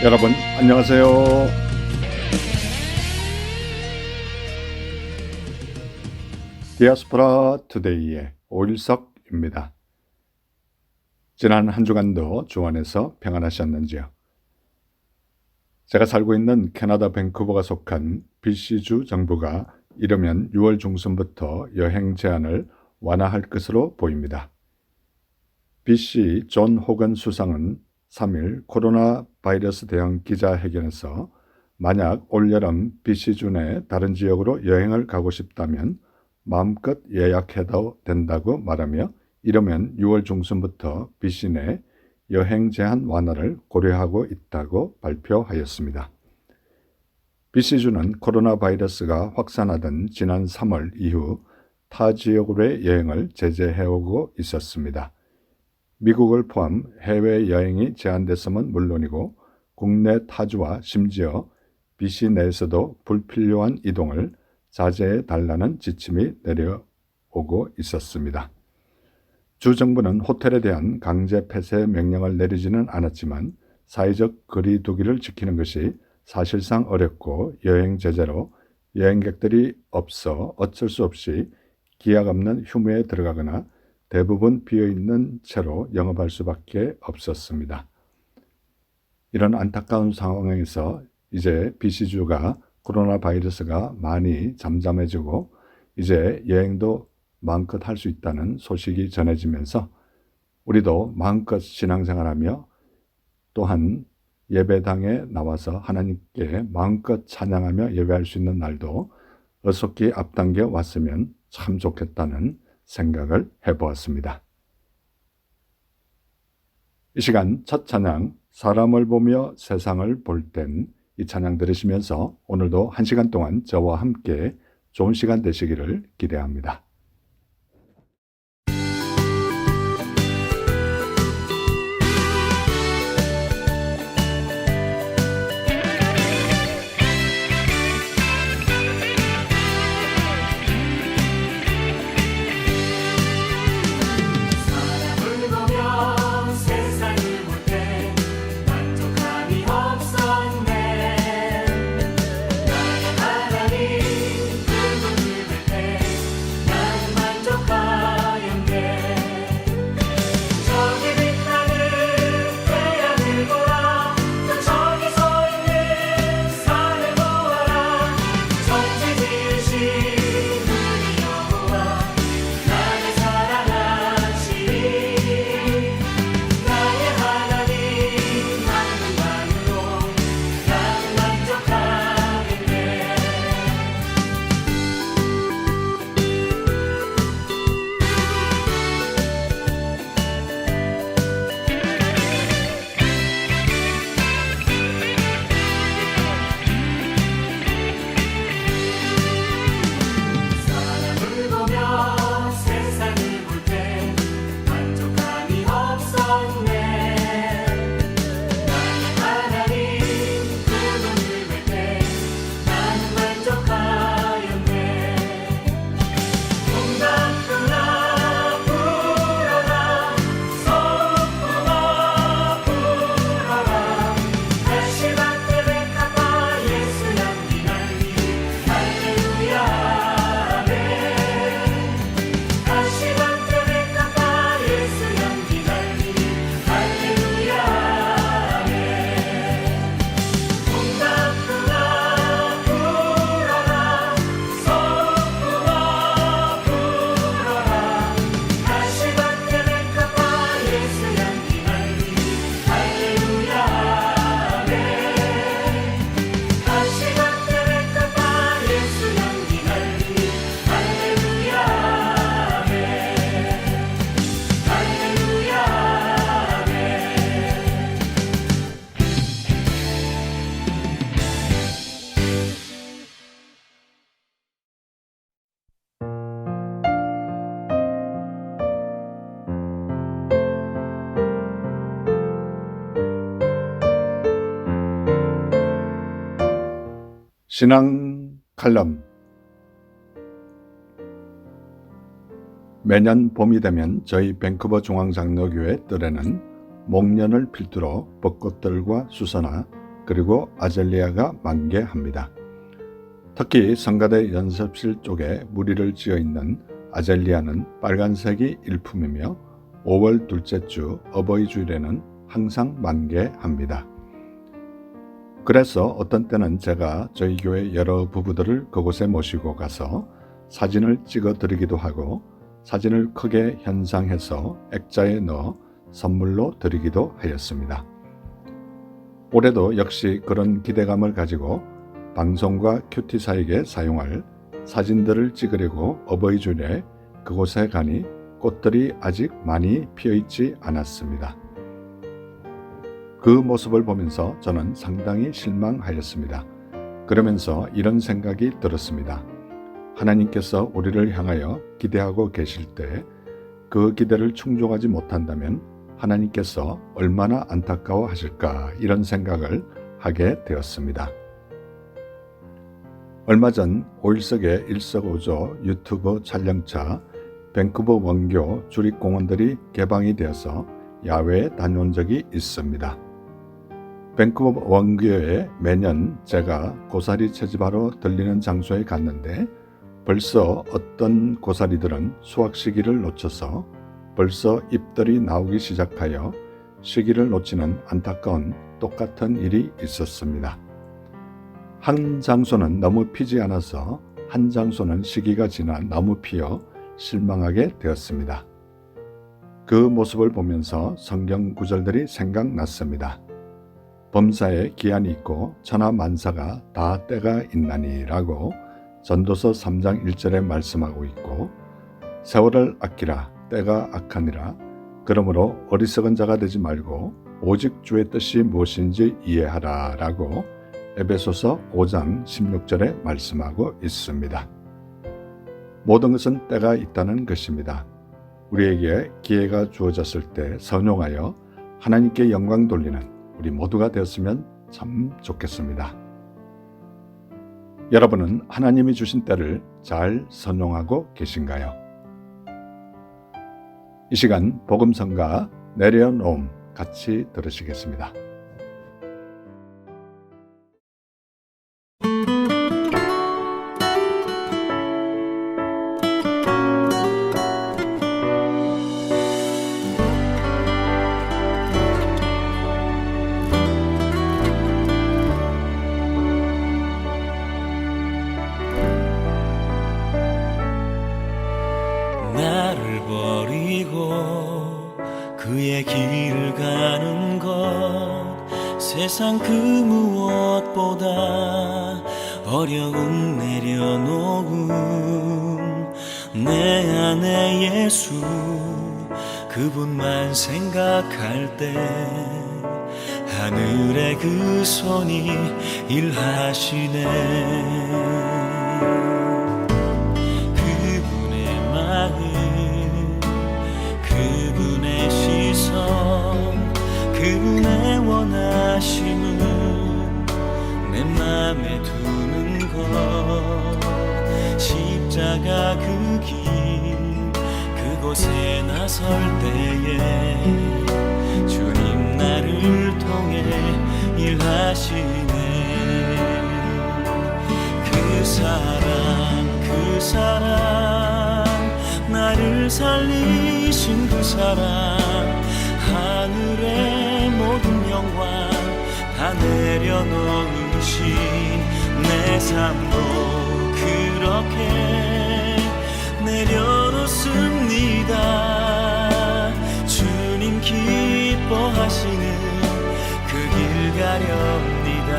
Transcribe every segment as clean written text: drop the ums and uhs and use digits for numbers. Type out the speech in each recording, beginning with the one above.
여러분 안녕하세요. 디아스포라 투데이의 오일석입니다. 지난 한 주간도 주 안에서 평안하셨는지요? 제가 살고 있는 캐나다 밴쿠버가 속한 BC주 정부가 이르면 6월 중순부터 여행 제한을 완화할 것으로 보입니다. BC 존 호건 수상은 3일 코로나 바이러스 대응 기자회견에서 만약 올여름 BC주 내 다른 지역으로 여행을 가고 싶다면 마음껏 예약해도 된다고 말하며 이르면 6월 중순부터 BC 내 여행 제한 완화를 고려하고 있다고 발표하였습니다. BC주는 코로나 바이러스가 확산하던 지난 3월 이후 타 지역으로의 여행을 제재해오고 있었습니다. 미국을 포함 해외여행이 제한됐음은 물론이고 국내 타주와 심지어 BC 내에서도 불필요한 이동을 자제해달라는 지침이 내려오고 있었습니다. 주 정부는 호텔에 대한 강제 폐쇄 명령을 내리지는 않았지만 사회적 거리 두기를 지키는 것이 사실상 어렵고 여행 제재로 여행객들이 없어 어쩔 수 없이 기약 없는 휴무에 들어가거나 대부분 비어있는 채로 영업할 수밖에 없었습니다. 이런 안타까운 상황에서 이제 BC주가 코로나 바이러스가 많이 잠잠해지고 이제 여행도 마음껏 할 수 있다는 소식이 전해지면서 우리도 마음껏 신앙생활하며 또한 예배당에 나와서 하나님께 마음껏 찬양하며 예배할 수 있는 날도 어속히 앞당겨 왔으면 참 좋겠다는 생각을 해보았습니다. 이 시간 첫 찬양 사람을 보며 세상을 볼 땐 이 찬양 들으시면서 오늘도 한 시간 동안 저와 함께 좋은 시간 되시기를 기대합니다. 신앙 칼럼. 매년 봄이 되면 저희 밴쿠버 중앙장로교회 뜰에는 목련을 필두로 벚꽃들과 수서나 그리고 아젤리아가 만개합니다. 특히 성가대 연습실 쪽에 무리를 지어 있는 아젤리아는 빨간색이 일품이며 5월 둘째 주 어버이 주일에는 항상 만개합니다. 그래서 어떤 때는 제가 저희 교회 여러 부부들을 그곳에 모시고 가서 사진을 찍어 드리기도 하고 사진을 크게 현상해서 액자에 넣어 선물로 드리기도 하였습니다. 올해도 역시 그런 기대감을 가지고 방송과 큐티사에게 사용할 사진들을 찍으려고 어버이 주일에 그곳에 가니 꽃들이 아직 많이 피어있지 않았습니다. 그 모습을 보면서 저는 상당히 실망하였습니다. 그러면서 이런 생각이 들었습니다. 하나님께서 우리를 향하여 기대하고 계실 때 그 기대를 충족하지 못한다면 하나님께서 얼마나 안타까워 하실까, 이런 생각을 하게 되었습니다. 얼마 전 5일석의 일석오조 유튜브 촬영차 밴쿠버 원교 주립공원들이 개방이 되어서 야외에 다녀온 적이 있습니다. 밴쿠버 원교에 매년 제가 고사리 채집하러 들리는 장소에 갔는데 벌써 어떤 고사리들은 수확 시기를 놓쳐서 벌써 잎들이 나오기 시작하여 시기를 놓치는 안타까운 똑같은 일이 있었습니다. 한 장소는 너무 피지 않아서 한 장소는 시기가 지나 너무 피어 실망하게 되었습니다. 그 모습을 보면서 성경 구절들이 생각났습니다. 범사에 기한이 있고 천하만사가 다 때가 있나니 라고 전도서 3장 1절에 말씀하고 있고, 세월을 아끼라 때가 악하니라. 그러므로 어리석은 자가 되지 말고 오직 주의 뜻이 무엇인지 이해하라 라고 에베소서 5장 16절에 말씀하고 있습니다. 모든 것은 때가 있다는 것입니다. 우리에게 기회가 주어졌을 때 선용하여 하나님께 영광 돌리는 우리 모두가 되었으면 참 좋겠습니다. 여러분은 하나님이 주신 때를 잘 선용하고 계신가요? 이 시간 복음성가 내려놓음 같이 들으시겠습니다. 나를 버리고 그의 길을 가는 것 세상 그 무엇보다 어려운 내려놓음 내 안에 예수 그분만 생각할 때 하늘의 그 손이 일하시네. 그분의 시선 그분의 원하심은 내 맘에 두는 것 십자가 그 길 그곳에 나설 때에 주님 나를 통해 일하시네. 그 사랑 나를 살리신 그 사랑 하늘의 모든 영광 다 내려놓으신 내 삶도 그렇게 내려놓습니다. 주님 기뻐하시는 그 길 가렵니다.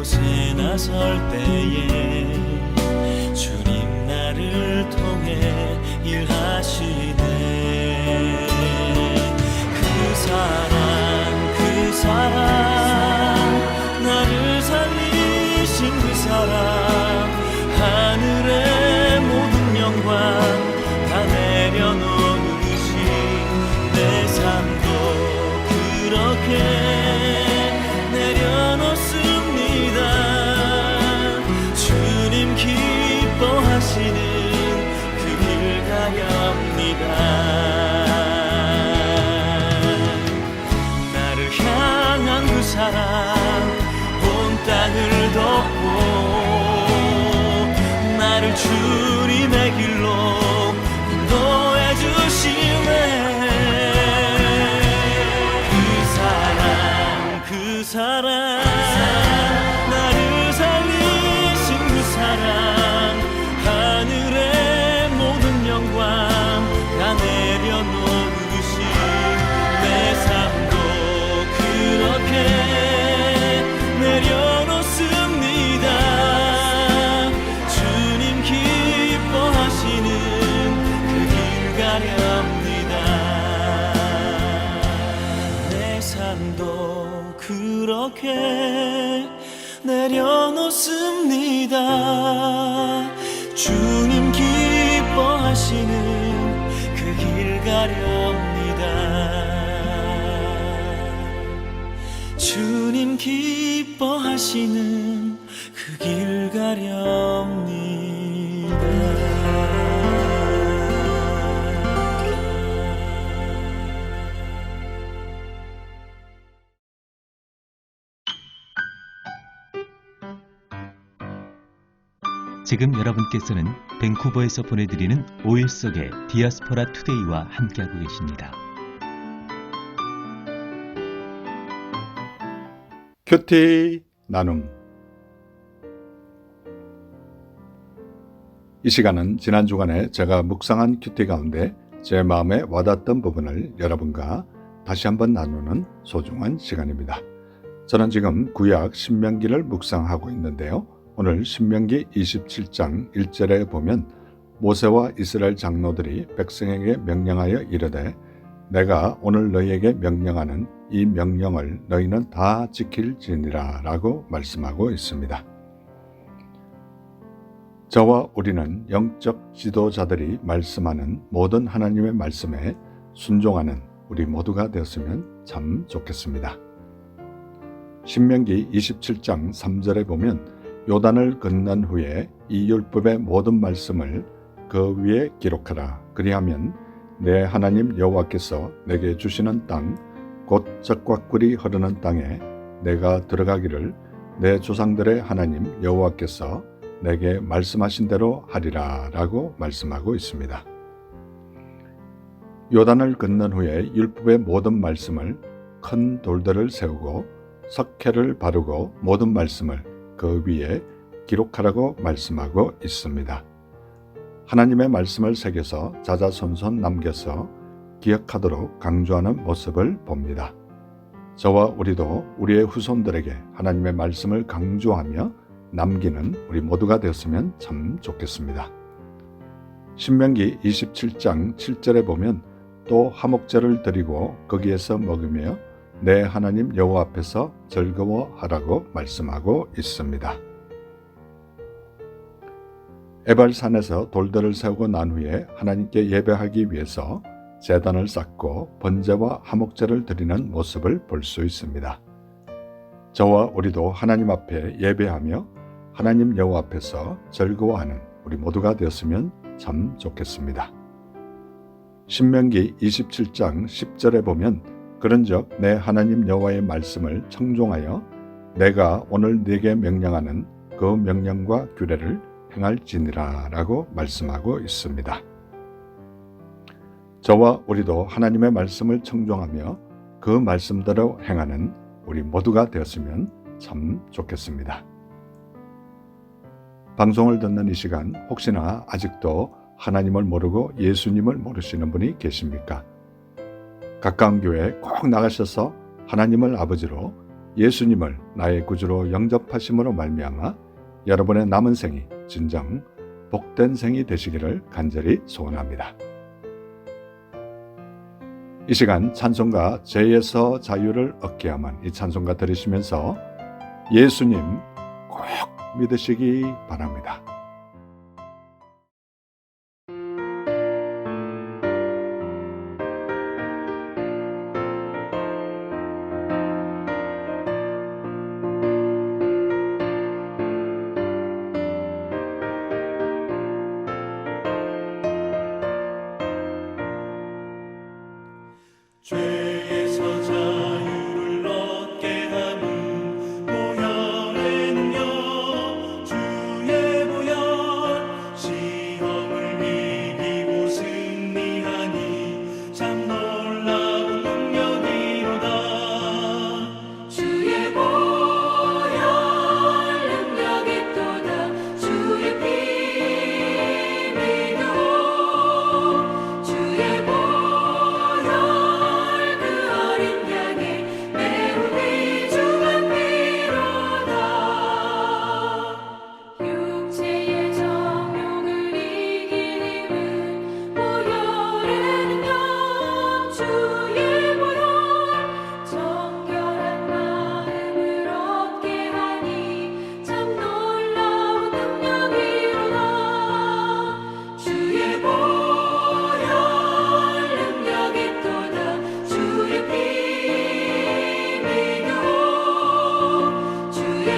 곳에 나설 때에 주님 나를 통해 일하시네. 그 사랑 나를 살리신 그 사랑 하늘의 모든 영광 다 내려놓으신 내 삶도 그렇게 내려놓습니다. 주님 기뻐하시는 그 길 가렵니다. 나를 향한 그 사랑 온 땅을 덮고 나를 주님의 길로 인도해 주시네. 그 사랑 나를 살리신 그 사랑 하늘의 모든 영광 다 내려놓으신 내 삶도 그렇게 내려놓습니다. 주님 기뻐하시는 그 길 가렵니다. 내 삶도 그렇게 내려놓습니다. 주님 기뻐하시는 그 길 가렵니다. 주님 기뻐하시는 그 길 가렵니다. 지금 여러분께서는 밴쿠버에서 보내드리는 5일 속의 디아스포라 투데이와 함께하고 계십니다. 큐티 나눔. 이 시간은 지난 주간에 제가 묵상한 큐티 가운데 제 마음에 와닿았던 부분을 여러분과 다시 한번 나누는 소중한 시간입니다. 저는 지금 구약 신명기를 묵상하고 있는데요. 오늘 신명기 27장 1절에 보면 모세와 이스라엘 장로들이 백성에게 명령하여 이르되 내가 오늘 너희에게 명령하는 이 명령을 너희는 다 지킬지니라 라고 말씀하고 있습니다. 저와 우리는 영적 지도자들이 말씀하는 모든 하나님의 말씀에 순종하는 우리 모두가 되었으면 참 좋겠습니다. 신명기 27장 3절에 보면 요단을 건넌 후에 이 율법의 모든 말씀을 그 위에 기록하라. 그리하면 내 하나님 여호와께서 내게 주시는 땅 곧 젖과 꿀이 흐르는 땅에 내가 들어가기를 내 조상들의 하나님 여호와께서 내게 말씀하신 대로 하리라 라고 말씀하고 있습니다. 요단을 건넌 후에 율법의 모든 말씀을 큰 돌들을 세우고 석회를 바르고 모든 말씀을 그 위에 기록하라고 말씀하고 있습니다. 하나님의 말씀을 새겨서 자자손손 남겨서 기억하도록 강조하는 모습을 봅니다. 저와 우리도 우리의 후손들에게 하나님의 말씀을 강조하며 남기는 우리 모두가 되었으면 참 좋겠습니다. 신명기 27장 7절에 보면 또 화목제를 드리고 거기에서 먹으며 내 하나님 여호와 앞에서 즐거워하라고 말씀하고 있습니다. 에발산에서 돌들을 세우고 난 후에 하나님께 예배하기 위해서 제단을 쌓고 번제와 화목제를 드리는 모습을 볼 수 있습니다. 저와 우리도 하나님 앞에 예배하며 하나님 여호와 앞에서 즐거워하는 우리 모두가 되었으면 참 좋겠습니다. 신명기 27장 10절에 보면 그런즉 내 하나님 여호와의 말씀을 청종하여 내가 오늘 네게 명령하는 그 명령과 규례를 행할지니라 라고 말씀하고 있습니다. 저와 우리도 하나님의 말씀을 청종하며 그 말씀대로 행하는 우리 모두가 되었으면 참 좋겠습니다. 방송을 듣는 이 시간 혹시나 아직도 하나님을 모르고 예수님을 모르시는 분이 계십니까? 가까운 교회에 꼭 나가셔서 하나님을 아버지로 예수님을 나의 구주로 영접하심으로 말미암아 여러분의 남은 생이 진정 복된 생이 되시기를 간절히 소원합니다. 이 시간 찬송가 죄에서 자유를 얻게 함은 이 찬송가 들으시면서 예수님 꼭 믿으시기 바랍니다. 죄에서 자유를 얻게 함은 보혈에는요 주의 보혈 시험을 이기고 승리하니 참 놀라운 능력이로다 주의 보혈 능력이 또다 주의 피 믿어 주의 보혈 육체의 정욕을 이길 힘은 보혈에는요 주의 보혈 정결한 마음을 얻게 하니 참 놀라운 능력이로다 주의 보혈 능력이 또다 주의 피 믿어 주의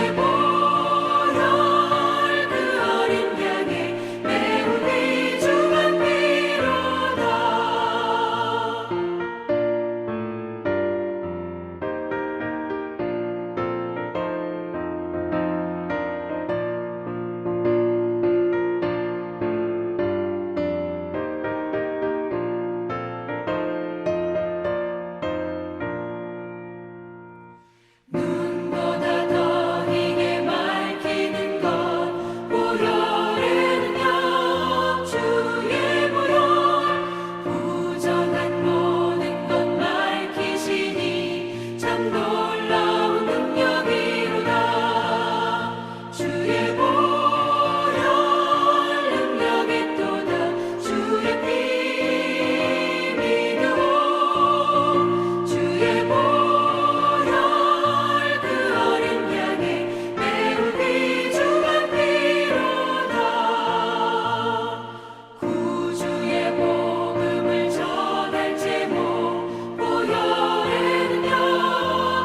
눈보다 더 희게 밝히는 것 보혈에는요 주의 보혈 부정한 모든 것 밝히시니 참 놀라운 능력이로다 주의 보혈 능력이 또다 주의 피 믿어 주의 보혈 구주의 복음을 전할 제목 보혈에는요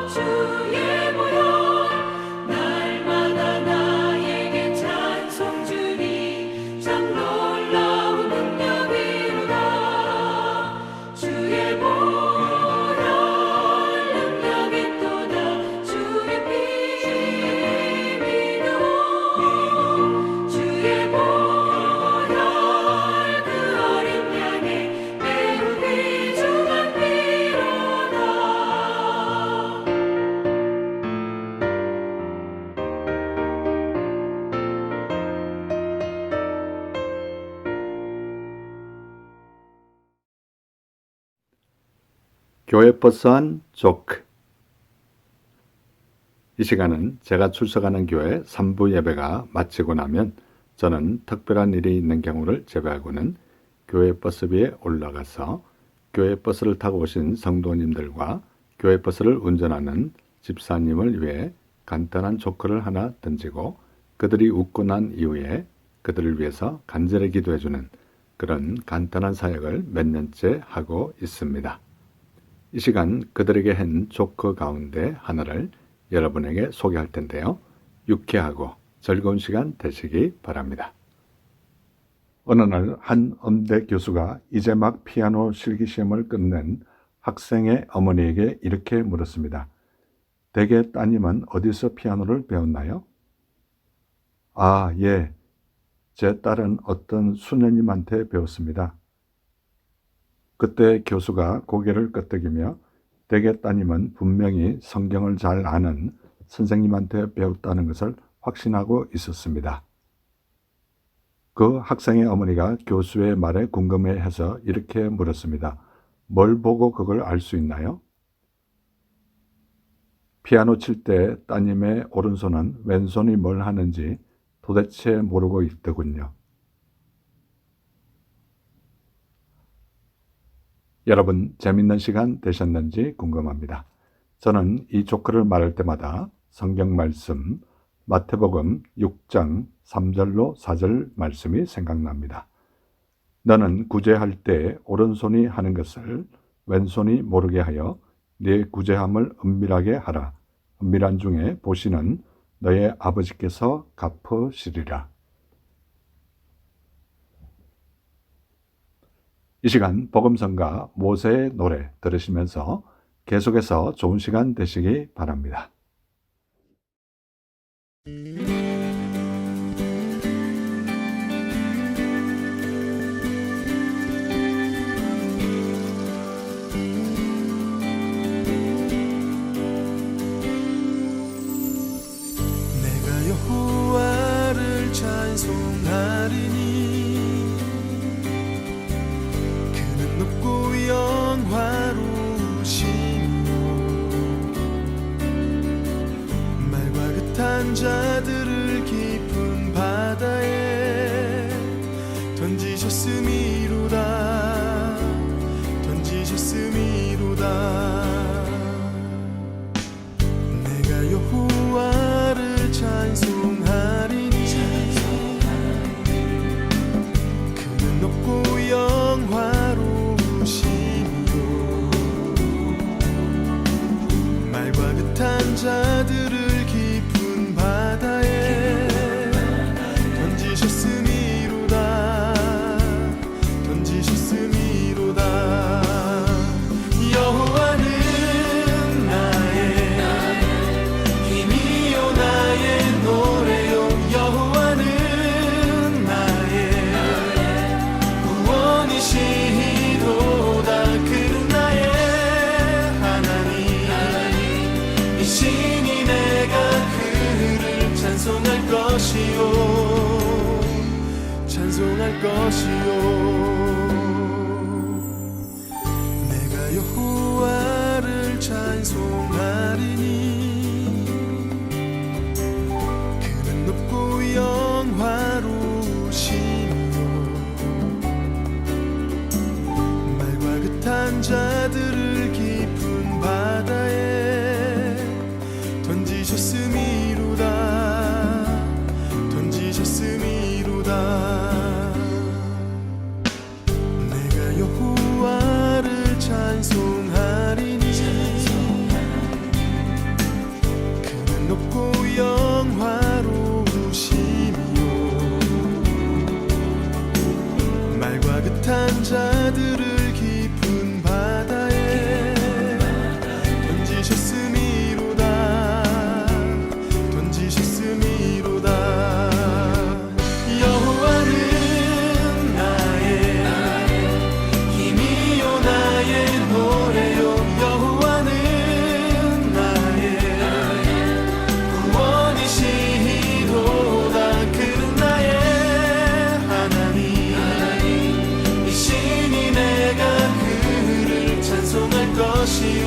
주의 보혈 날마다 나에게 찬송 주니 참 놀라운 능력이로다 주의 보혈 능력이 또다 주의 피 믿어 주의 보혈 교회 버스한 조크. 이 시간은 제가 출석하는 교회 3부 예배가 마치고 나면 저는 특별한 일이 있는 경우를 제외하고는 교회 버스비에 올라가서 교회 버스를 타고 오신 성도님들과 교회 버스를 운전하는 집사님을 위해 간단한 조크를 하나 던지고 그들이 웃고 난 이후에 그들을 위해서 간절히 기도해주는 그런 간단한 사역을 몇 년째 하고 있습니다. 이 시간 그들에게 한 조크 가운데 하나를 여러분에게 소개할 텐데요. 유쾌하고 즐거운 시간 되시기 바랍니다. 어느 날 한 음대 교수가 이제 막 피아노 실기시험을 끝낸 학생의 어머니에게 이렇게 물었습니다. 댁의 따님은 어디서 피아노를 배웠나요? 아, 예. 제 딸은 어떤 수녀님한테 배웠습니다. 그때 교수가 고개를 끄덕이며 댁의 따님은 분명히 성경을 잘 아는 선생님한테 배웠다는 것을 확신하고 있었습니다. 그 학생의 어머니가 교수의 말에 궁금해해서 이렇게 물었습니다. 뭘 보고 그걸 알 수 있나요? 피아노 칠 때 따님의 오른손은 왼손이 뭘 하는지 도대체 모르고 있더군요. 여러분 재밌는 시간 되셨는지 궁금합니다. 저는 이 조크를 말할 때마다 성경 말씀 마태복음 6장 3절로 4절 말씀이 생각납니다. 너는 구제할 때 오른손이 하는 것을 왼손이 모르게 하여 네 구제함을 은밀하게 하라. 은밀한 중에 보시는 너의 아버지께서 갚으시리라. 이 시간 복음성가 모세의 노래 들으시면서 계속해서 좋은 시간 되시기 바랍니다. 내가 여호와를 찬송하리니 그는 높고 영화로우시며 말과 그탄 자들을 깊은 바다에 던지셨음이로다 내가 여호와를 찬송하리니 그는 높고 영화로우시며 말과 그탄 자들을 깊은 바다에 던지셨음이로다 여호와는 나의 힘이요 나의 노래요 여호와는 나의 구원이시도다 그는 나의 하나님이시니 내가 그를 찬송할 것이요 내가 여호와를 찬송하리니 그는 높고 영화로우시며 말과 그탄 자들을 깊은 바다에 던지셨음이로다 내가 여호와를 찬송하리니 그는 높고 영화로우시며 말과 그탄 자들을 깊은 바다에 던지셨음이로다 여호와는 나의 힘이요 나의 노래요 여호와는 나의 구원이시도다 그는 나의 하나님이시니 내가 그를 찬송할 것이요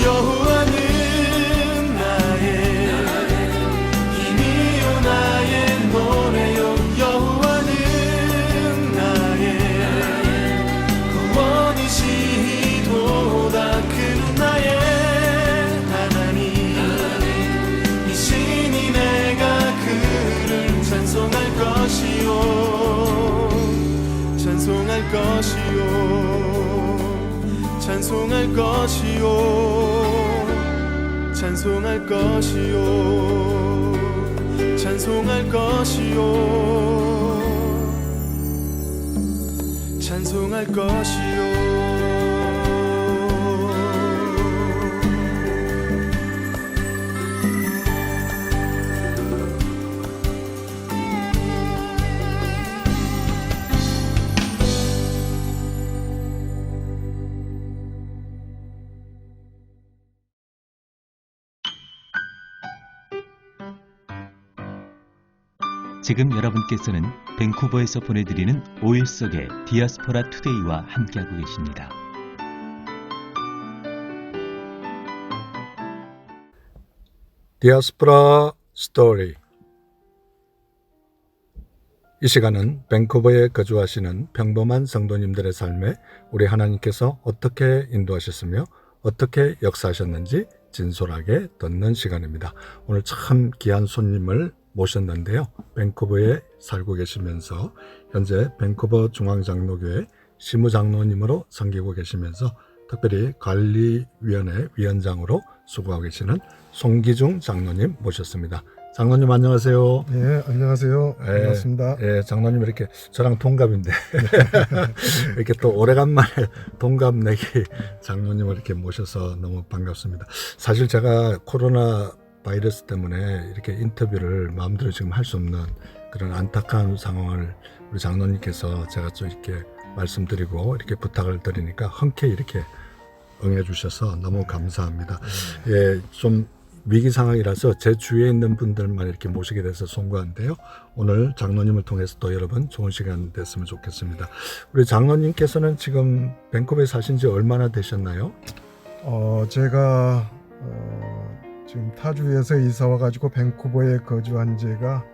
여호와는 나의 힘이요 나의 노래요 여호와는 나의 구원이시도다 그는 나의 하나님이시니 내가 그를 찬송할 것이요 찬송할 것이요 지금 여러분께서는 밴쿠버에서 보내드리는 5일 속의 디아스포라 투데이와 함께하고 계십니다. 디아스포라 스토리. 이 시간은 밴쿠버에 거주하시는 평범한 성도님들의 삶에 우리 하나님께서 어떻게 인도하셨으며 어떻게 역사하셨는지 진솔하게 듣는 시간입니다. 오늘 참 귀한 손님을 모셨는데요. 밴쿠버에 살고 계시면서 현재 밴쿠버 중앙장로교회 시무장로님으로 섬기고 계시면서 특별히 관리위원회 위원장으로 수고하고 계시는 송기중 장로님 모셨습니다. 장로님 안녕하세요. 네, 안녕하세요. 반갑습니다. 예, 장로님 이렇게 저랑 동갑인데 이렇게 또 오래간만에 동갑 내기 장로님을 이렇게 모셔서 너무 반갑습니다. 사실 제가 코로나 바이러스 때문에 이렇게 인터뷰를 마음대로 지금 할 수 없는 그런 안타까운 상황을 우리 장로님께서 제가 좀 이렇게 말씀드리고 이렇게 부탁을 드리니까 흔쾌히 이렇게 응해 주셔서 너무 감사합니다. 예, 좀 위기 상황이라서 제 주위에 있는 분들만 이렇게 모시게 돼서 송구한데요. 오늘 장로님을 통해서 또 여러분 좋은 시간 됐으면 좋겠습니다. 우리 장로님께서는 지금 밴쿠버에 사신 지 얼마나 되셨나요? 제가 지금 타주에서 이사 와가지고 밴쿠버에 거주한 지가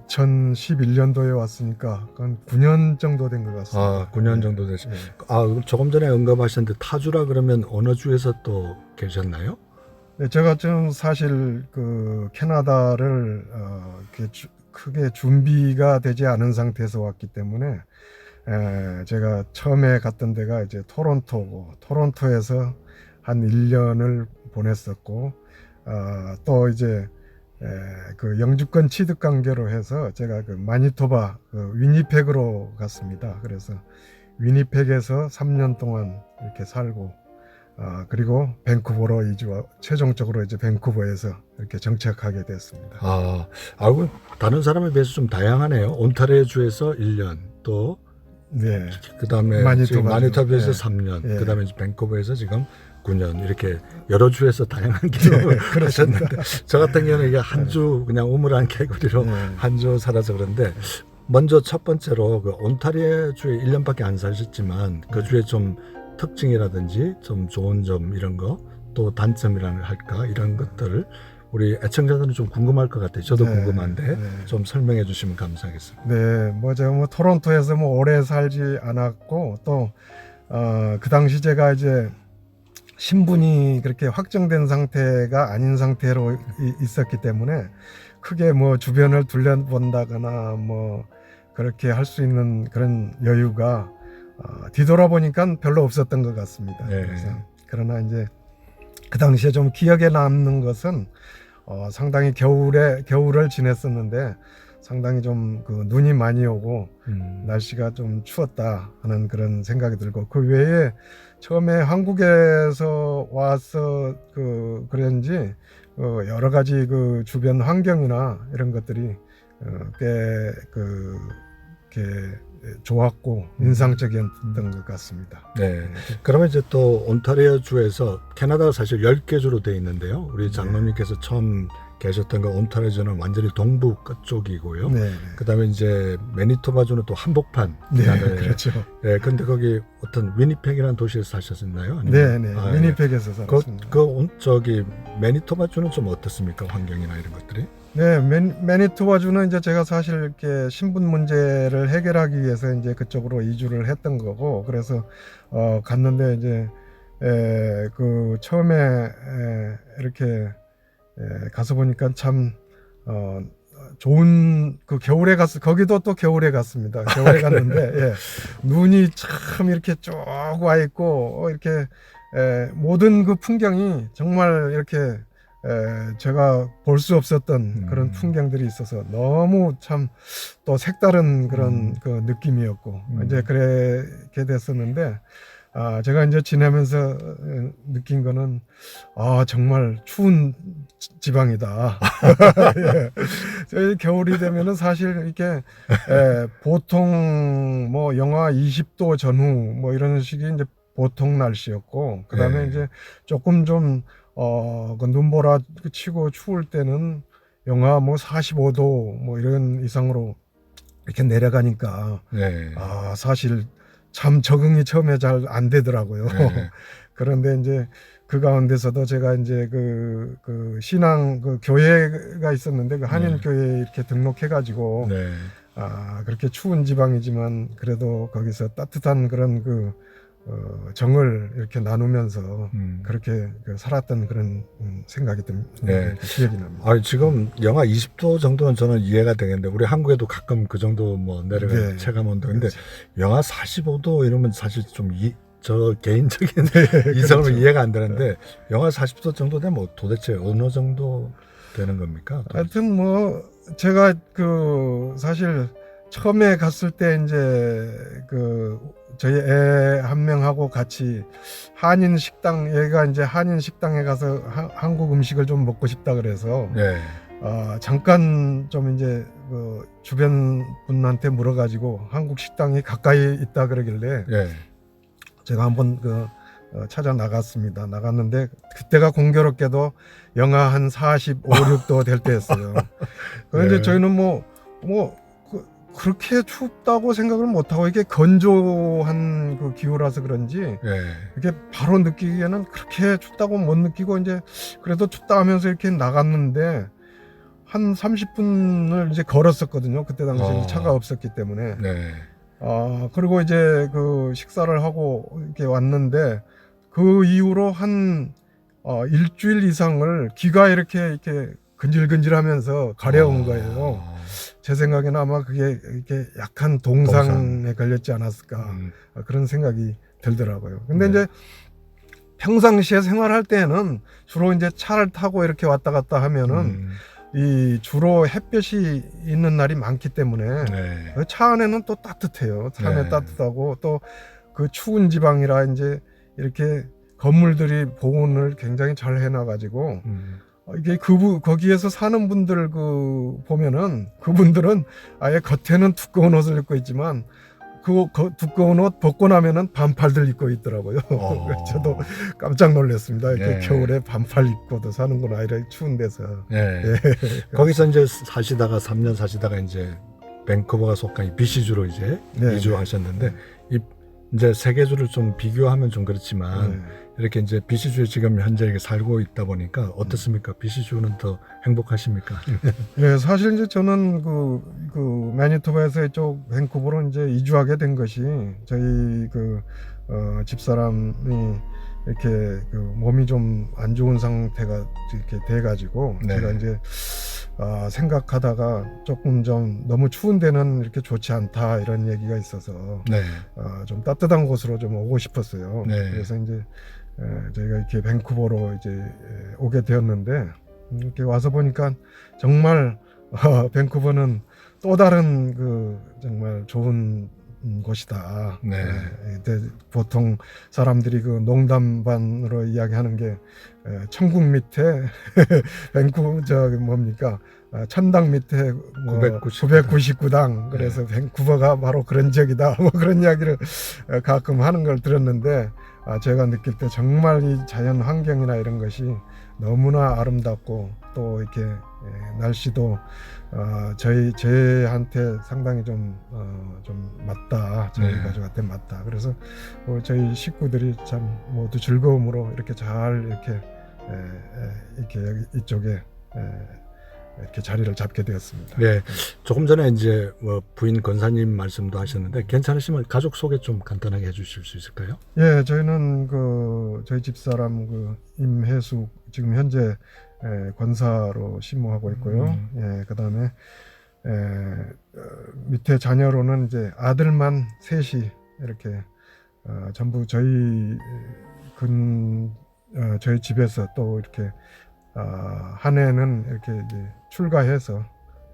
2011년도에 왔으니까 한 9년 정도 된 것 같습니다. 아, 9년 정도 되신. 네. 아, 조금 전에 언급하셨는데 타주라 그러면 어느 주에서 또 계셨나요? 네, 제가 좀 사실 그 캐나다를 크게 준비가 되지 않은 상태에서 왔기 때문에 제가 처음에 갔던 데가 이제 토론토고 토론토에서 한 1년을 보냈었고 또 이제 그 영주권 취득 관계로 해서 제가 그 마니토바 그 위니펙으로 갔습니다. 그래서 위니펙에서 3년 동안 이렇게 살고 그리고 밴쿠버로 최종적으로 이제 밴쿠버에서 이렇게 정착하게 됐습니다. 아이고, 다른 사람에 비해서 좀 다양하네요. 온타리오 주에서 1년, 또 네. 그다음에 마니토바에서 3년, 예. 그다음에 밴쿠버에서 지금 9년 이렇게 여러 주에서 다양한 경험을 하셨는데 저 같은 경우는 이게 한 주 그냥 우물안 개구리로 한 주 살아서 그런데 먼저 첫 번째로 그 온타리오 주에 1년밖에 안 사셨지만 그 주에 좀 특징이라든지 좀 좋은 점 이런 거 또 단점이라는 할까 이런 것들을 우리 애청자들은 좀 궁금할 것 같아요. 저도 네, 궁금한데 네. 좀 설명해 주시면 감사하겠습니다. 네, 제가 토론토에서 오래 살지 않았고 또 그 당시 제가 이제 신분이 그렇게 확정된 상태가 아닌 상태로 있었기 때문에 크게 주변을 둘러본다거나 그렇게 할 수 있는 그런 여유가 뒤돌아보니까 별로 없었던 것 같습니다. 네. 그러나 이제 그 당시에 좀 기억에 남는 것은 상당히 겨울을 지냈었는데 상당히 좀 그 눈이 많이 오고 날씨가 좀 추웠다 하는 그런 생각이 들고 그 외에 처음에 한국에서 와서 그런지 여러 가지 그 주변 환경이나 이런 것들이 꽤 좋았고 인상적이었던 것 같습니다. 네. 그러면 이제 또 온타리오 주에서 캐나다가 사실 10개 주로 되어 있는데요. 우리 장로님께서 처음 계셨던 거 온타리오 주는 완전히 동부 끝쪽이고요. 네. 그다음에 이제 매니토바 주는 또 한복판. 네, 그렇죠. 네, 근데 거기 어떤 위니펙이라는 도시에서 사셨나요? 네. 아, 위니펙에서 살았습니다. 저기 매니토바 주는 좀 어떻습니까? 환경이나 이런 것들이? 네, 매니토바주는 이제 제가 사실 이렇게 신분 문제를 해결하기 위해서 이제 그쪽으로 이주를 했던 거고, 그래서 갔는데 이제 그 처음에 이렇게 가서 보니까 참 좋은 그 겨울에 거기도 또 겨울에 갔습니다. 겨울에 갔는데 예, 눈이 참 이렇게 쭉 와 있고 이렇게 모든 그 풍경이 정말 이렇게 제가 볼 수 없었던 그런 풍경들이 있어서 너무 참 또 색다른 그런 그 느낌이었고 이제 그렇게 됐었는데 제가 이제 지내면서 느낀 거는 정말 추운 지방이다. 예. 저희 겨울이 되면은 사실 이렇게 보통 영하 20도 전후 이런 식이 이제 보통 날씨였고 그다음에 이제 조금 좀 그 눈보라 치고 추울 때는 영하 뭐 45도 뭐 이런 이상으로 이렇게 내려가니까 네. 사실 참 적응이 처음에 잘 안 되더라고요. 네. 그런데 이제 그 가운데서도 제가 이제 그 신앙 그 교회가 있었는데 그 한인 교회에 이렇게 등록해가지고 네. 그렇게 추운 지방이지만 그래도 거기서 따뜻한 그런 정을 이렇게 나누면서 그렇게 살았던 그런 생각이 듭니다. 네. 기억이 납니다. 지금 영하 20도 정도는 저는 이해가 되겠는데 우리 한국에도 가끔 그 정도 뭐 내려가는 네. 체감 온도인데 그렇죠. 영하 45도 이러면 사실 좀 저 개인적인 네, 이성으로 그렇죠. 이해가 안 되는데 영하 40도 정도 되면 도대체 어느 정도 되는 겁니까? 하여튼 뭐 제가 사실 처음에 갔을 때 이제 저희 애 한 명하고 같이 한인 식당, 얘가 이제 한인 식당에 가서 한국 음식을 좀 먹고 싶다 그래서 네. 잠깐 좀 이제 주변 분한테 물어가지고 한국 식당이 가까이 있다 그러길래 네. 제가 한번 찾아 나갔습니다. 나갔는데 그때가 공교롭게도 영하 한 45, 6도 될 때였어요. 그런데 네. 저희는 그렇게 춥다고 생각을 못하고 이게 건조한 그 기후라서 그런지 네. 이게 바로 느끼기에는 그렇게 춥다고 못 느끼고 이제 그래도 춥다 하면서 이렇게 나갔는데 한 30분을 이제 걸었었거든요. 그때 당시에 차가 없었기 때문에. 네. 그리고 이제 식사를 하고 이렇게 왔는데 그 이후로 한 일주일 이상을 귀가 이렇게 근질근질하면서 가려운 거예요. 제 생각에는 아마 그게 이렇게 약한 동상에 걸렸지 않았을까 그런 생각이 들더라고요. 근데 네. 이제 평상시에 생활할 때는 주로 이제 차를 타고 이렇게 왔다 갔다 하면은 이 주로 햇볕이 있는 날이 많기 때문에 네. 그 차 안에는 또 따뜻해요. 차 안에 네. 따뜻하고 또 그 추운 지방이라 이제 이렇게 건물들이 보온을 굉장히 잘 해놔가지고 이게 거기에서 사는 분들 보면은 그분들은 아예 겉에는 두꺼운 옷을 입고 있지만 그 두꺼운 옷 벗고 나면은 반팔들 입고 있더라고요. 그래서 저도 깜짝 놀랐습니다. 이렇게 네. 겨울에 반팔 입고도 사는구나 이렇게 추운 데서. 네. 예. 거기서 이제 3년 사시다가 이제 밴쿠버가 속한 이 BC주로 이제 네. 이주하셨는데 이제 세계주를 좀 비교하면 좀 그렇지만 네. 이렇게 이제 BC주에 지금 현재 이렇게 살고 있다 보니까 어떻습니까? BC주는 더 행복하십니까? 네, 사실 이제 저는 매니토바에서 이쪽 밴쿠버로 이제 이주하게 된 것이 저희 집사람이 이렇게 몸이 좀 안 좋은 상태가 이렇게 돼가지고 네. 제가 이제 생각하다가 조금 좀 너무 추운 데는 이렇게 좋지 않다 이런 얘기가 있어서 네. 좀 따뜻한 곳으로 좀 오고 싶었어요. 네. 그래서 이제 저희가 이렇게 밴쿠버로 이제 오게 되었는데 이렇게 와서 보니까 정말 밴쿠버는 또 다른 정말 좋은 곳이다. 네. 근데 보통 사람들이 농담반으로 이야기하는 게 천국 밑에 뭡니까? 천당 밑에 999당. 그래서 밴쿠버가 바로 그런 지역이다. 뭐 그런 이야기를 가끔 하는 걸 들었는데 제가 느낄 때 정말 이 자연 환경이나 이런 것이 너무나 아름답고 또 이렇게 날씨도 저희한테 상당히 좀 맞다. 저희 네. 가족한테 맞다. 그래서 저희 식구들이 참 모두 즐거움으로 이렇게 잘 이렇게 이쪽에 이렇게 자리를 잡게 되었습니다. 네. 조금 전에 이제 부인 권사님 말씀도 하셨는데 괜찮으시면 가족 소개 좀 간단하게 해주실 수 있을까요? 예, 저희는 저희 집사람 임혜숙 지금 현재 권사로 심무하고 있고요. 예, 그다음에 밑에 자녀로는 이제 아들만 셋이 이렇게 전부 저희 집에서 또 이렇게 한 해는 이렇게 이제 출가해서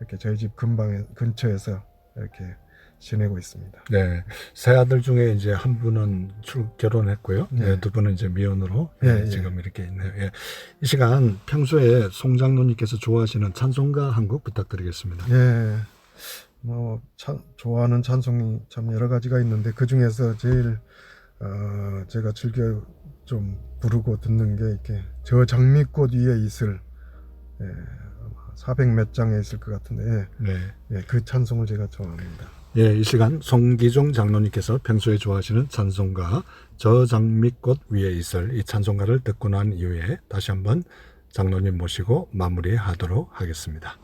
이렇게 저희 집 근처에서 이렇게 지내고 있습니다. 네, 세 아들 중에 이제 한 분은 결혼했고요. 네. 네, 두 분은 이제 미혼으로 예, 지금 이렇게 있네요. 예. 이 시간 평소에 송 장로님께서 좋아하시는 찬송가 한 곡 부탁드리겠습니다. 예, 좋아하는 찬송이 참 여러 가지가 있는데 그 중에서 제일 제가 즐겨 좀 부르고 듣는 게 이렇게 저 장미꽃 위에 있을 400몇 장에 있을 것 같은데 네. 예, 그 찬송을 제가 좋아합니다. 예, 이 시간 송기종 장로님께서 평소에 좋아하시는 찬송가 저 장미꽃 위에 있을 이 찬송가를 듣고 난 이후에 다시 한번 장로님 모시고 마무리하도록 하겠습니다.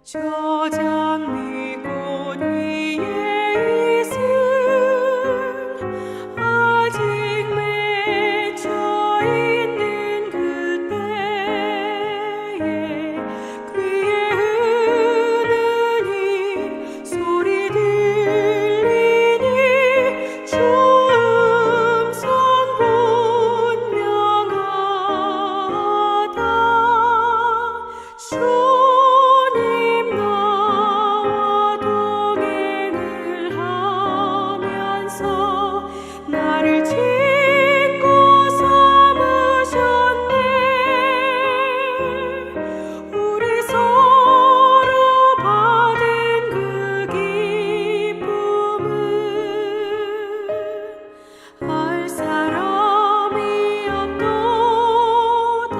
저 장미꽃 위에 있음 아직 맺혀 있는 그때에 귀에 흐르는 이 소리 들리니 주 음성 분명하다 주님 나와 동행을 하면서 나를 짓고 삼으셨네 우리 서로 받은 그 기쁨은 알 사람이 없도다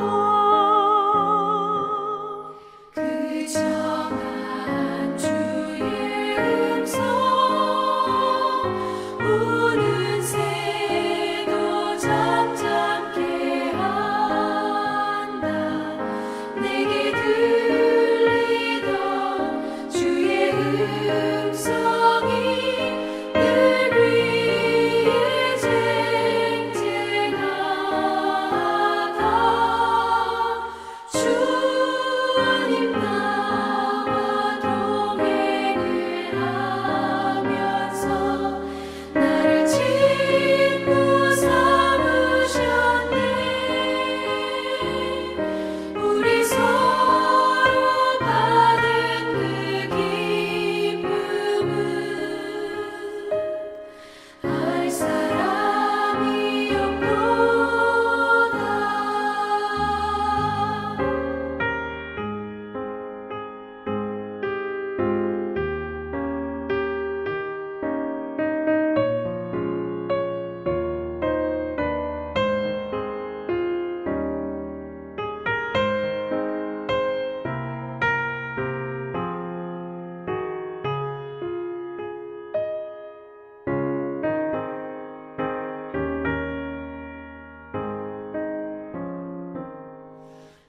그 정한 주의 음성 우는 새도 잠잠케 한다 내게 들리던 주의 음성이 늘 위에 쟁쟁하다 주님 나와 동행을 하면서 나를 친구 삼으셨네 우리 서로 받은 그 기쁨은 알 사람이 없도다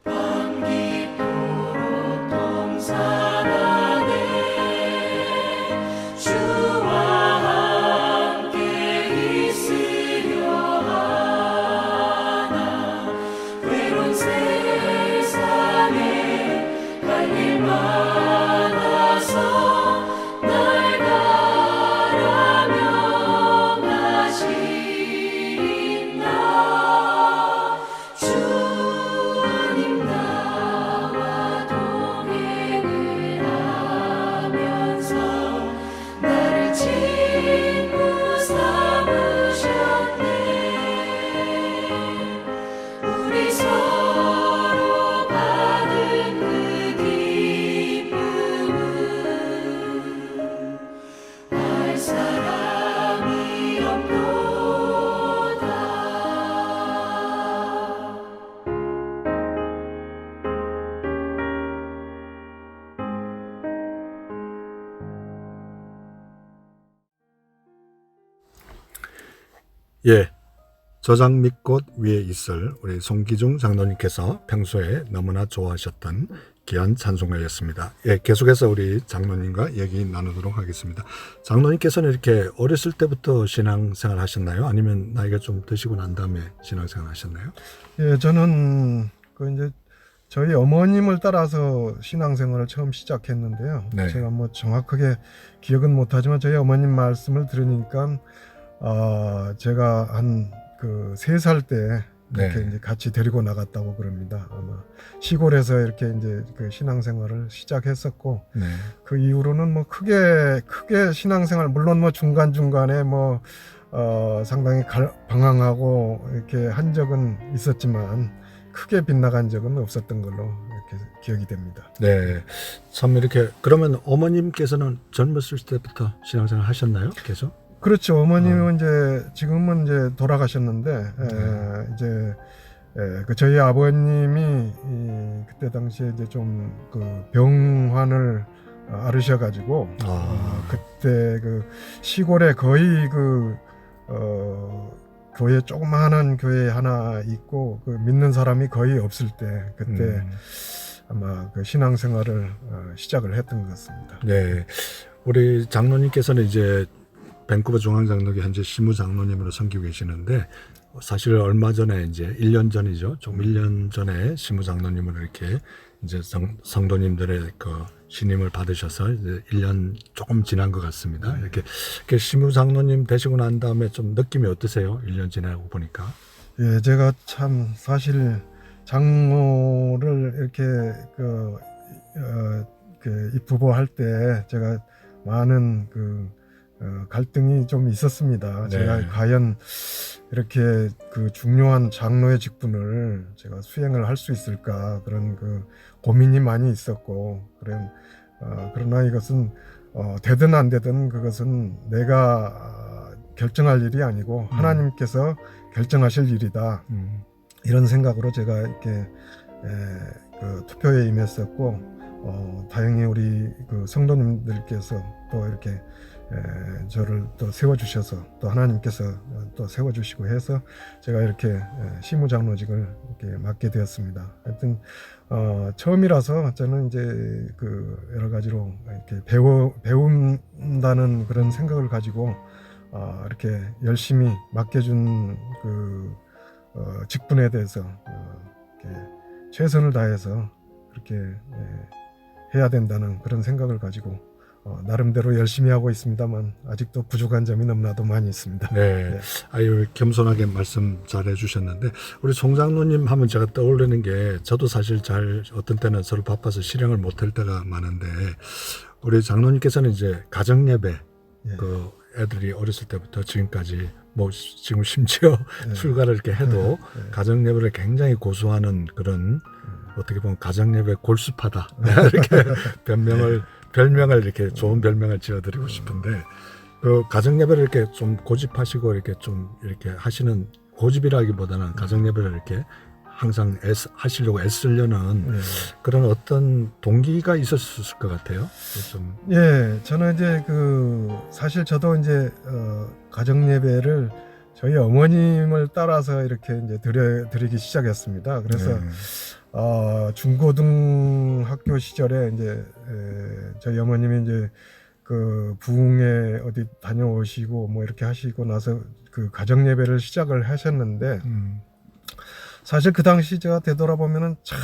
밤 깊도록 동산하네 주와 함께 있으려 하나 외로운 세상에 갈 일 많아서 날 가라며 하시나 주님 나와 동행을 하면서 나를 친구 삼으셨네 우리 서로 받은 그 기쁨은 알 사람이 없도다 예, 저장미꽃 위에 있을 우리 송기중 장로님께서 평소에 너무나 좋아하셨던 귀한 찬송가였습니다. 예, 계속해서 우리 장로님과 얘기 나누도록 하겠습니다. 장로님께서는 이렇게 어렸을 때부터 신앙생활 하셨나요? 아니면 나이가 좀 드시고 난 다음에 신앙생활 하셨나요? 예, 저는 그 이제 저희 어머님을 따라서 신앙생활을 처음 시작했는데요. 네. 제가 뭐 정확하게 기억은 못하지만 저희 어머님 말씀을 들으니까 제가 한 그 3살 때 이렇게 네. 이제 같이 데리고 나갔다고 그럽니다. 아마 시골에서 이렇게 이제 그 신앙생활을 시작했었고 네. 그 이후로는 뭐 크게 신앙생활 물론 뭐 중간 중간에 뭐 상당히 방황하고 이렇게 한 적은 있었지만 크게 빗나간 적은 없었던 걸로 이렇게 기억이 됩니다. 네. 참 이렇게 그러면 어머님께서는 젊었을 때부터 신앙생활 하셨나요? 계속? 그렇죠. 어머님은 이제 지금은 이제 돌아가셨는데 이제 그 저희 아버님이 그때 당시에 이제 좀 그 병환을 앓으셔가지고 그때 그 시골에 거의 그 교회 조그마한 교회 하나 있고 그 믿는 사람이 거의 없을 때 그때 아마 그 신앙생활을 시작을 했던 것 같습니다. 네. 우리 장로님께서는 이제 밴쿠버 중앙장로교 현재 시무장로님으로 섬기고 계시는데 사실 얼마 전에 이제 1년 전이죠. 좀 1년 전에 시무장로님으로 이렇게 이제 성도님들의 그 신임을 받으셔서 이제 1년 조금 지난 것 같습니다. 이렇게 시무장로님 되시고 난 다음에 좀 느낌이 어떠세요? 1년 지나고 보니까. 예, 제가 참 사실 장로를 이렇게 그 입후보할 때 제가 많은 그 갈등이 좀 있었습니다. 네. 제가 과연 이렇게 그 중요한 장로의 직분을 제가 수행을 할 수 있을까 그런 그 고민이 많이 있었고 그러나 이것은 되든 안 되든 그것은 내가 결정할 일이 아니고 하나님께서 결정하실 일이다. 이런 생각으로 제가 이렇게 그 투표에 임했었고 다행히 우리 그 성도님들께서 또 이렇게 저를 또 세워주셔서 또 하나님께서 또 세워주시고 해서 제가 이렇게 시무장로직을 이렇게 맡게 되었습니다. 하여튼 처음이라서 저는 이제 그 여러 가지로 이렇게 배운다는 그런 생각을 가지고 이렇게 열심히 맡겨준 그 직분에 대해서 이렇게 최선을 다해서 그렇게 해야 된다는 그런 생각을 가지고 나름대로 열심히 하고 있습니다만 아직도 부족한 점이 너무나도 많이 있습니다. 네. 네. 아유 겸손하게 말씀 잘 해주셨는데 우리 송장로님 하면 제가 떠올리는 게 저도 사실 잘 어떤 때는 서로 바빠서 실행을 못할 때가 많은데 우리 장로님께서는 이제 가정 예배 예. 그 애들이 어렸을 때부터 지금까지 뭐 지금 심지어 예. 출가를 이렇게 해도 예. 가정 예배를 굉장히 고수하는 그런 어떻게 보면 가정 예배 골수파다 이렇게 별명을 이렇게 좋은 별명을 지어드리고 싶은데 그 가정 예배를 이렇게 좀 고집하시고 이렇게 좀 이렇게 하시는 고집이라기보다는 가정 예배를 이렇게 항상 하시려고 애쓰려는 그런 어떤 동기가 있었을 것 같아요. 좀. 예, 저는 이제 사실 저도 이제 가정 예배를 저희 어머님을 따라서 이렇게 이제 드리기 시작했습니다. 그래서 중고등학교 시절에 이제 저희 어머님이 이제 그 부흥회 어디 다녀오시고 뭐 이렇게 하시고 나서 그 가정 예배를 시작을 하셨는데 사실 그 당시 제가 되돌아보면은 참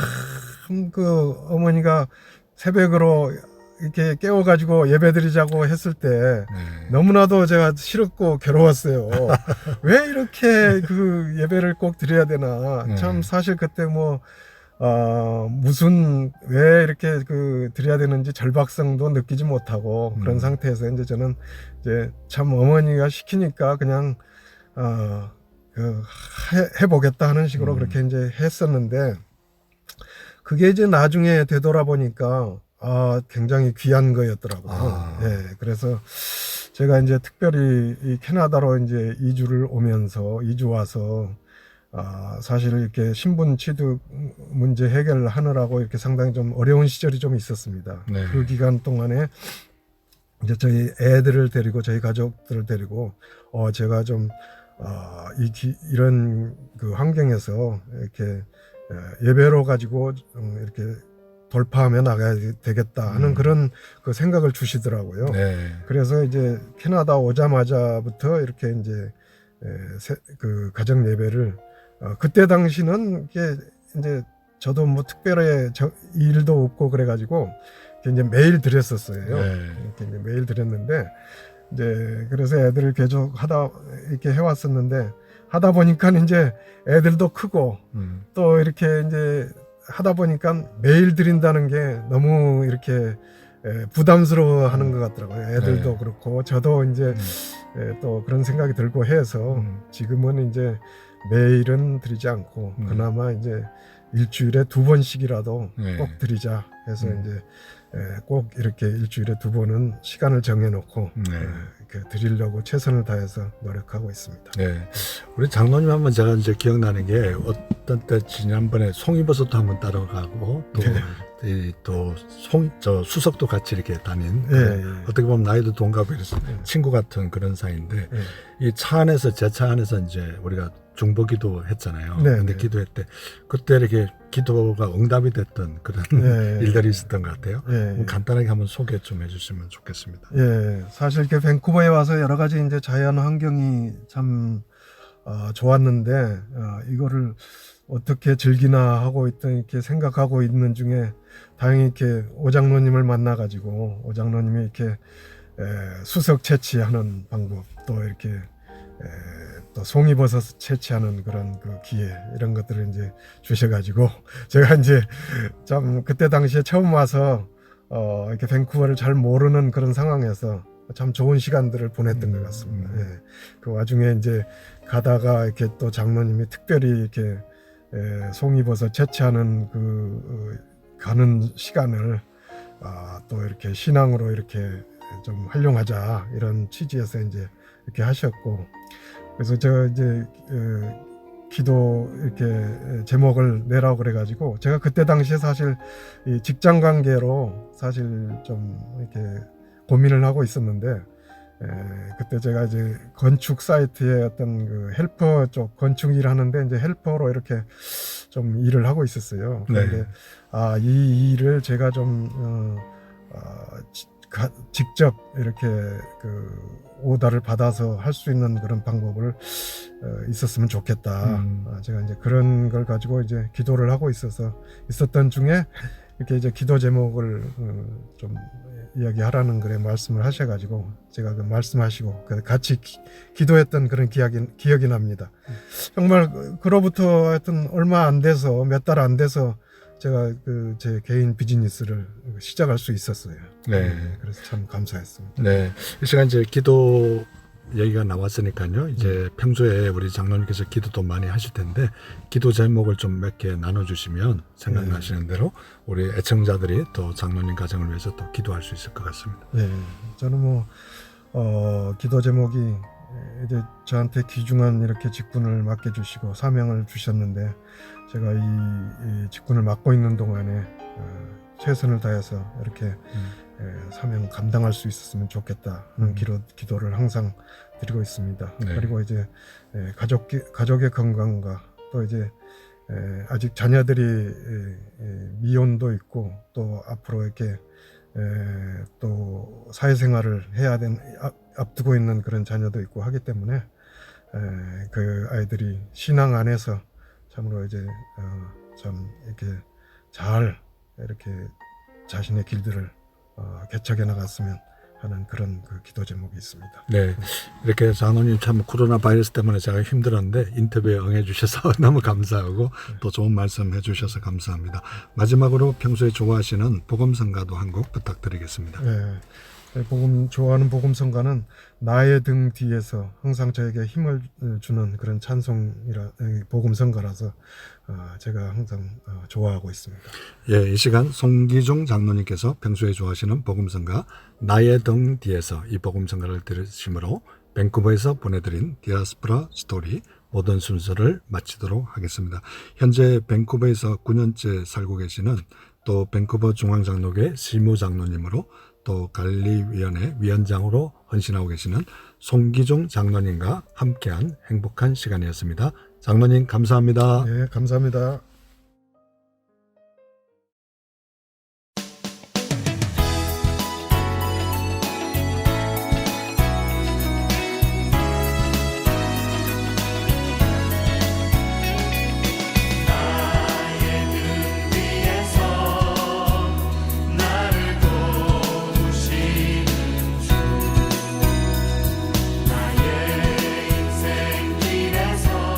그 어머니가 새벽으로 이렇게 깨워가지고 예배드리자고 했을 때 너무나도 제가 싫었고 괴로웠어요. 왜 이렇게 그 예배를 꼭 드려야 되나. 참 사실 그때 뭐 무슨 왜 이렇게 그 드려야 되는지 절박성도 느끼지 못하고 그런 상태에서 이제 저는 이제 참 어머니가 시키니까 그냥 해보겠다 하는 식으로 그렇게 이제 했었는데 그게 이제 나중에 되돌아보니까 굉장히 귀한 거였더라고요. 예, 그래서 제가 이제 특별히 이 캐나다로 이제 이주 와서 사실 이렇게 신분 취득 문제 해결을 하느라고 이렇게 상당히 좀 어려운 시절이 좀 있었습니다. 네. 그 기간 동안에 이제 저희 애들을 데리고 저희 가족들을 데리고 제가 좀 이런 그 환경에서 이렇게 예배로 가지고 이렇게 돌파하며 나가야 되겠다 하는 그런 그 생각을 주시더라고요. 그래서 이제 캐나다 오자마자부터 이렇게 이제 그 가정 예배를 그때 당시는 이게 이제 저도 뭐 특별히 일도 없고 그래가지고 이제 매일 드렸었어요. 이렇게 이제 매일 드렸는데 이제 그래서 애들을 계속 이렇게 해왔었는데 하다 보니까 이제 애들도 크고 음. 또 이렇게 이제 하다 보니까 매일 드린다는 게 너무 이렇게 부담스러워 하는 것 같더라고요. 애들도 네. 그렇고 저도 이제 또 그런 생각이 들고 해서 지금은 이제 매일은 드리지 않고 그나마 이제 일주일에 2번씩이라도 네. 꼭 드리자 해서 이제 꼭 이렇게 일주일에 2번은 시간을 정해놓고 네. 이렇게 드리려고 최선을 다해서 노력하고 있습니다. 네. 우리 장로님 한번 제가 이제 기억나는 게 어떤 때 지난번에 송이버섯도 한번 따라가고 또 저 수석도 같이 이렇게 다닌 어떻게 보면 나이도 동갑이 이래서 친구 같은 그런 사이인데 이 차 안에서 제 차 안에서 이제 우리가 중보기도 했잖아요. 네, 근데 네. 기도할 때 그때 이렇게 기도가 응답이 됐던 그런 일들이 있었던 것 같아요. 간단하게 한번 소개 좀 해주시면 좋겠습니다. 예, 사실 이렇게 밴쿠버에 와서 여러 가지 이제 자연 환경이 참 좋았는데 이거를 어떻게 즐기나 하고 있던 이렇게 생각하고 있는 중에 다행히 이렇게 오장로님을 만나가지고 오장로님이 이렇게 수석 채취하는 방법 또 이렇게 또 송이버섯 채취하는 그런 그 기회 이런 것들을 이제 주셔가지고 제가 이제 참 그때 당시에 처음 와서 이렇게 밴쿠버를 잘 모르는 그런 상황에서 참 좋은 시간들을 보냈던 것 같습니다. 예. 그 와중에 이제 가다가 이렇게 또 장로님이 특별히 이렇게 송이버섯 채취하는 가는 시간을 또 이렇게 신앙으로 이렇게 좀 활용하자 이런 취지에서 이제 이렇게 하셨고 그래서 제가 이제 기도 이렇게 제목을 내라고 그래가지고 제가 그때 당시에 사실 이 직장 관계로 사실 좀 이렇게 고민을 하고 있었는데 그때 제가 이제 건축 사이트에 어떤 그 헬퍼 쪽 건축 일 하는데 이제 헬퍼로 이렇게 좀 일을 하고 있었어요. 그런데 이 일을 제가 좀 직접 이렇게 그 오다를 받아서 할 수 있는 그런 방법을 있었으면 좋겠다. 제가 이제 그런 걸 가지고 이제 기도를 하고 있었던 중에 이렇게 이제 기도 제목을 좀 이야기하라는 그래 말씀을 하셔가지고 제가 그 말씀하시고 같이 기도했던 그런 기억이 납니다. 정말 그로부터 하여튼 얼마 안 돼서 몇 달 안 돼서 제가 그 제 개인 비즈니스를 시작할 수 있었어요. 네. 그래서 참 감사했습니다. 네. 이 시간 이제 기도 얘기가 나왔으니까요. 이제 평소에 우리 장로님께서 기도도 많이 하실 텐데 기도 제목을 좀 몇 개 나눠주시면 생각나시는 대로 우리 애청자들이 또 장로님 가정을 위해서 또 기도할 수 있을 것 같습니다. 네, 저는 뭐 기도 제목이 이제 저한테 귀중한 이렇게 직분을 맡겨주시고 사명을 주셨는데 제가 이 직분을 맡고 있는 동안에 최선을 다해서 이렇게 사명 감당할 수 있었으면 좋겠다는 기도를 항상 드리고 있습니다. 네. 그리고 이제 가족의 건강과 또 이제 아직 자녀들이 미혼도 있고 또 앞으로 이렇게 또 사회생활을 해야 앞두고 있는 그런 자녀도 있고 하기 때문에 그 아이들이 신앙 안에서 참으로 이제 참 이렇게 잘 이렇게 자신의 길들을 개척해 나갔으면 하는 그런 그 기도 제목이 있습니다. 네, 이렇게 장로님 참 코로나 바이러스 때문에 제가 힘들었는데 인터뷰에 응해주셔서 너무 감사하고 또 좋은 말씀 해주셔서 감사합니다. 마지막으로 평소에 좋아하시는 복음성가도 한 곡 부탁드리겠습니다. 네, 좋아하는 복음성가는 나의 등 뒤에서 항상 저에게 힘을 주는 그런 복음성가라서 제가 항상 좋아하고 있습니다. 예, 이 시간 송기중 장로님께서 평소에 좋아하시는 복음성가 나의 등 뒤에서 이 복음성가를 들으심으로 밴쿠버에서 보내드린 디아스포라 스토리 모든 순서를 마치도록 하겠습니다. 현재 밴쿠버에서 9년째 살고 계시는 또 밴쿠버 중앙장로교회 실무장로님으로 또 관리위원회 위원장으로 헌신하고 계시는 송기중 장로님과 함께한 행복한 시간이었습니다. 장로님 감사합니다. 네, 감사합니다. 나를 도우시는 주 나의 인생 길에서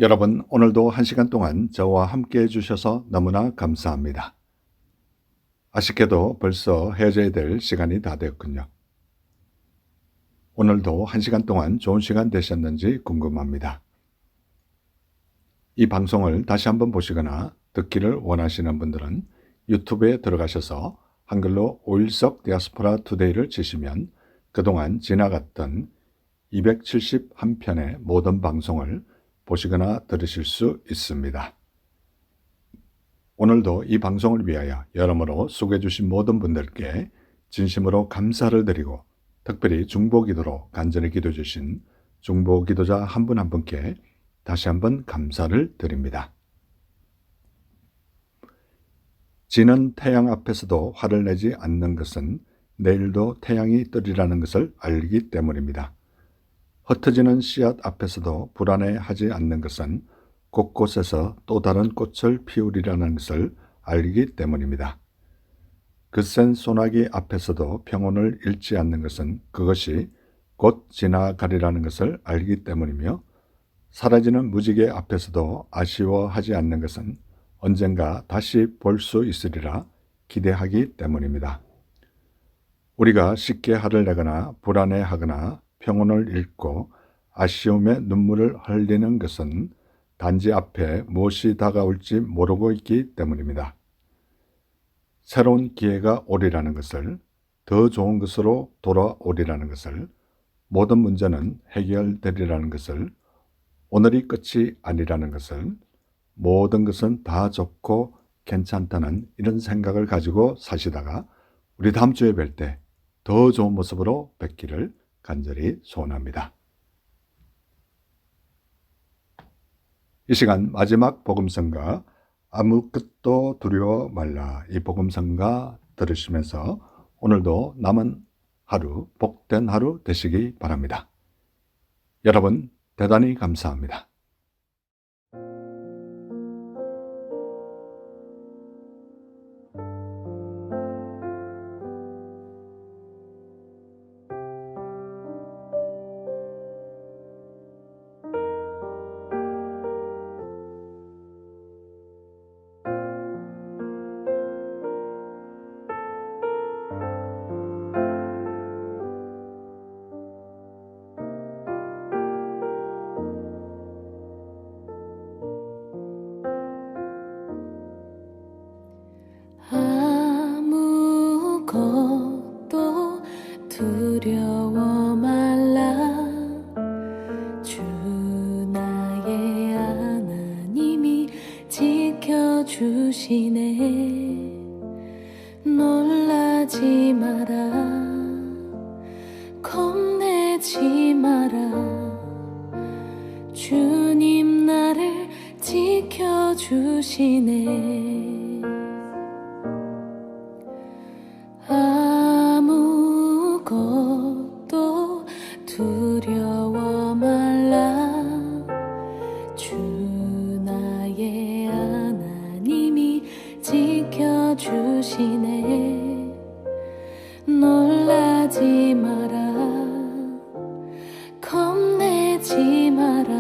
여러분, 오늘도 1시간 동안 저와 함께 해주셔서 너무나 감사합니다. 아쉽게도 벌써 헤어져야 될 시간이 다 되었군요. 오늘도 1시간 동안 좋은 시간 되셨는지 궁금합니다. 이 방송을 다시 한번 보시거나 듣기를 원하시는 분들은 유튜브에 들어가셔서 한글로 오일석 디아스포라 투데이를 치시면 그동안 지나갔던 271편의 모든 방송을 보시거나 들으실 수 있습니다. 오늘도 이 방송을 위하여 여러모로 수고해 주신 모든 분들께 진심으로 감사를 드리고 특별히 중보기도로 간절히 기도해 주신 중보기도자 한 분 한 분께 다시 한번 감사를 드립니다. 지는 태양 앞에서도 화를 내지 않는 것은 내일도 태양이 뜨리라는 것을 알기 때문입니다. 흩어지는 씨앗 앞에서도 불안해하지 않는 것은 곳곳에서 또 다른 꽃을 피우리라는 것을 알기 때문입니다. 거센 소나기 앞에서도 평온을 잃지 않는 것은 그것이 곧 지나가리라는 것을 알기 때문이며 사라지는 무지개 앞에서도 아쉬워하지 않는 것은 언젠가 다시 볼 수 있으리라 기대하기 때문입니다. 우리가 쉽게 화를 내거나 불안해하거나 평온을 잃고 아쉬움에 눈물을 흘리는 것은 단지 앞에 무엇이 다가올지 모르고 있기 때문입니다. 새로운 기회가 오리라는 것을, 더 좋은 것으로 돌아오리라는 것을, 모든 문제는 해결되리라는 것을, 오늘이 끝이 아니라는 것을, 모든 것은 다 좋고 괜찮다는 이런 생각을 가지고 사시다가 우리 다음 주에 뵐 때 더 좋은 모습으로 뵙기를 간절히 소원합니다. 이 시간 마지막 복음성가 아무것도 두려워 말라, 이 복음성가 들으시면서 오늘도 남은 하루 복된 하루 되시기 바랍니다. 여러분 대단히 감사합니다. 아무것도 두려워 말라. 주 나의 하나님이 지켜주시네. 놀라지 마라. 겁내지 마라. 주님 나를 지켜주시네. 아무것도 두려워 말라. 주 나의 하나님이 지켜주시네. 놀라지 마라. 겁내지 마라.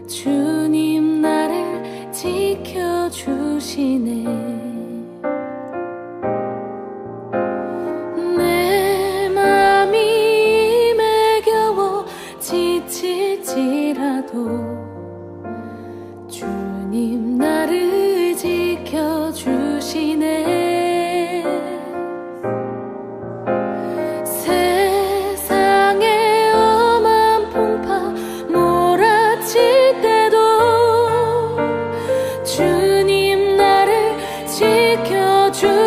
주님 나를 지켜주시네. 주님 나를 지켜주시네. 세상의 엄한 풍파 몰아칠 때도 주님 나를 지켜주시네.